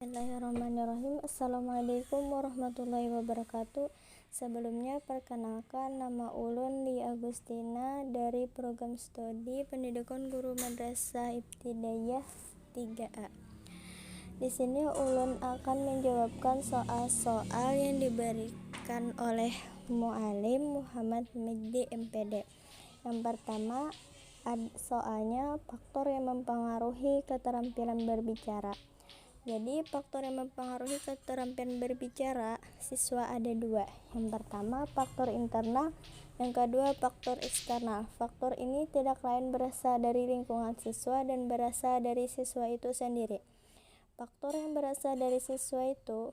Bismillahirrahmanirrahim. Assalamualaikum warahmatullahi wabarakatuh. Sebelumnya perkenalkan, nama ulun Lia Agustina dari program studi Pendidikan Guru Madrasah Ibtidaiyah 3A. Di sini ulun akan menjawabkan soal-soal yang diberikan oleh Mu'alim Muhammad Majdi MPD. Yang pertama, soalnya faktor yang mempengaruhi keterampilan berbicara. Jadi faktor yang mempengaruhi keterampilan berbicara siswa ada dua. Yang pertama faktor internal, yang kedua faktor eksternal. Faktor ini tidak lain berasal dari lingkungan siswa dan berasal dari siswa itu sendiri. Faktor yang berasal dari siswa itu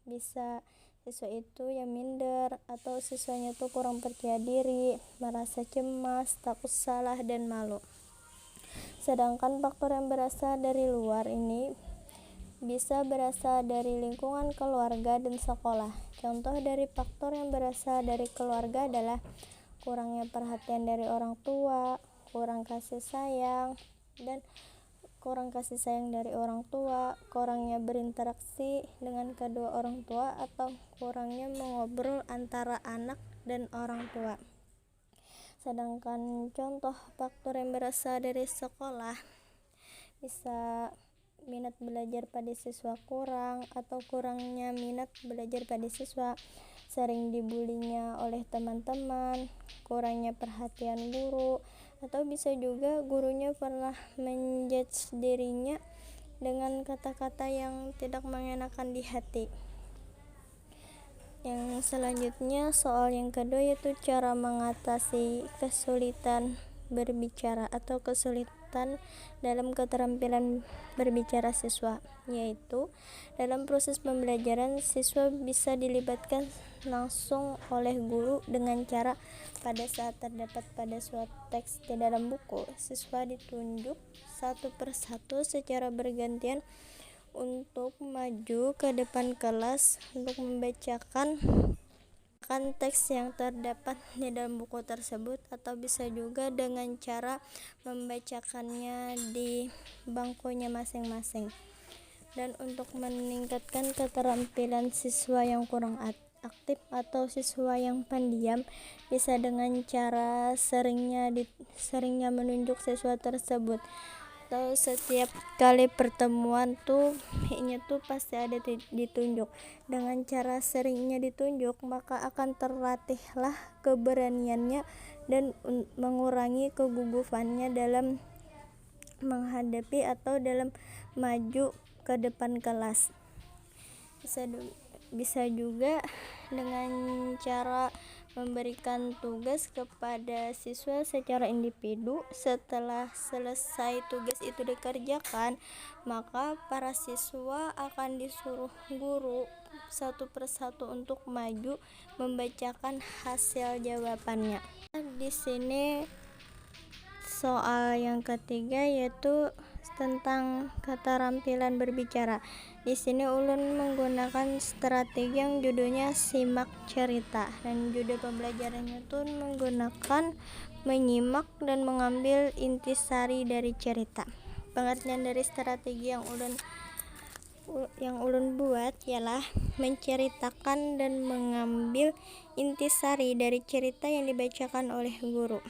bisa siswa itu yang minder, atau siswanya itu kurang percaya diri, merasa cemas, takut salah, dan malu. Sedangkan faktor yang berasal dari luar ini bisa berasal dari lingkungan keluarga dan sekolah. Contoh dari faktor yang berasal dari keluarga adalah kurangnya perhatian dari orang tua, kurangnya kasih sayang dari orang tua, kurangnya berinteraksi dengan kedua orang tua, atau kurangnya mengobrol antara anak dan orang tua. Sedangkan contoh faktor yang berasal dari sekolah bisa minat belajar pada siswa kurang, atau kurangnya minat belajar pada siswa, sering dibulinya oleh teman-teman, kurangnya perhatian guru, atau bisa juga gurunya pernah menjudge dirinya dengan kata-kata yang tidak mengenakan di hati. Yang selanjutnya, soal yang kedua yaitu cara mengatasi kesulitan berbicara atau kesulitan dalam keterampilan berbicara siswa, yaitu dalam proses pembelajaran siswa bisa dilibatkan langsung oleh guru dengan cara pada saat terdapat pada suatu teks di dalam buku, siswa ditunjuk satu persatu secara bergantian untuk maju ke depan kelas untuk membacakan teks yang terdapat di dalam buku tersebut, atau bisa juga dengan cara membacakannya di bangkunya masing-masing. Dan untuk meningkatkan keterampilan siswa yang kurang aktif atau siswa yang pendiam, bisa dengan cara seringnya menunjuk siswa tersebut, atau setiap kali pertemuan pasti ada ditunjuk. Dengan cara seringnya ditunjuk, maka akan terlatihlah keberaniannya dan mengurangi kegugupannya dalam menghadapi atau dalam maju ke depan kelas. Bisa juga dengan cara memberikan tugas kepada siswa secara individu. Setelah selesai tugas itu dikerjakan, maka para siswa akan disuruh guru satu persatu untuk maju membacakan hasil jawabannya. Di sini soal yang ketiga yaitu tentang keterampilan berbicara. Di sini ulun menggunakan strategi yang judulnya simak cerita, dan judul pembelajarannya itu menggunakan menyimak dan mengambil intisari dari cerita. Pengertian dari strategi yang ulun buat ialah menceritakan dan mengambil intisari dari cerita yang dibacakan oleh guru,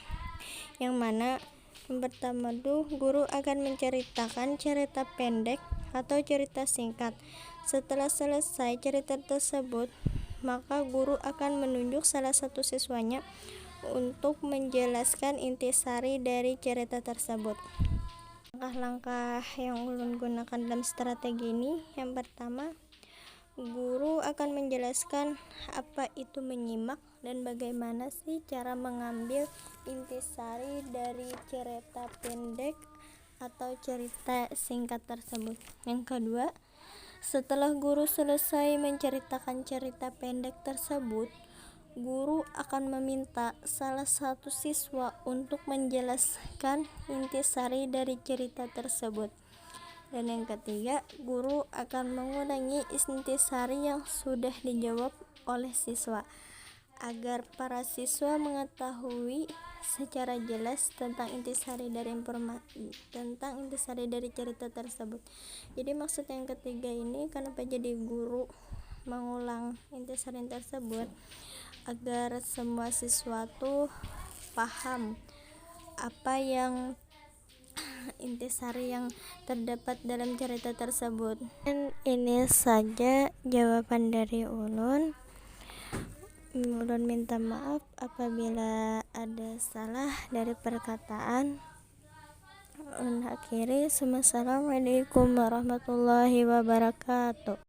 yang mana yang pertama guru akan menceritakan cerita pendek atau cerita singkat. Setelah selesai cerita tersebut, maka guru akan menunjuk salah satu siswanya untuk menjelaskan intisari dari cerita tersebut. Langkah-langkah yang ulun gunakan dalam strategi ini, yang pertama, guru akan menjelaskan apa itu menyimak dan bagaimana sih cara mengambil intisari dari cerita pendek atau cerita singkat tersebut. Yang kedua, setelah guru selesai menceritakan cerita pendek tersebut, guru akan meminta salah satu siswa untuk menjelaskan intisari dari cerita tersebut. Dan yang ketiga, guru akan mengulangi intisari yang sudah dijawab oleh siswa. agar para siswa mengetahui secara jelas tentang intisari dari cerita tersebut. Jadi maksud yang ketiga ini, kenapa jadi guru mengulang intisari tersebut, agar semua siswa tuh paham apa yang intisari yang terdapat dalam cerita tersebut. Dan ini saja jawaban dari Ulun. Ulun minta maaf apabila ada salah dari perkataan. Ulun akhiri. Assalamualaikum warahmatullahi wabarakatuh.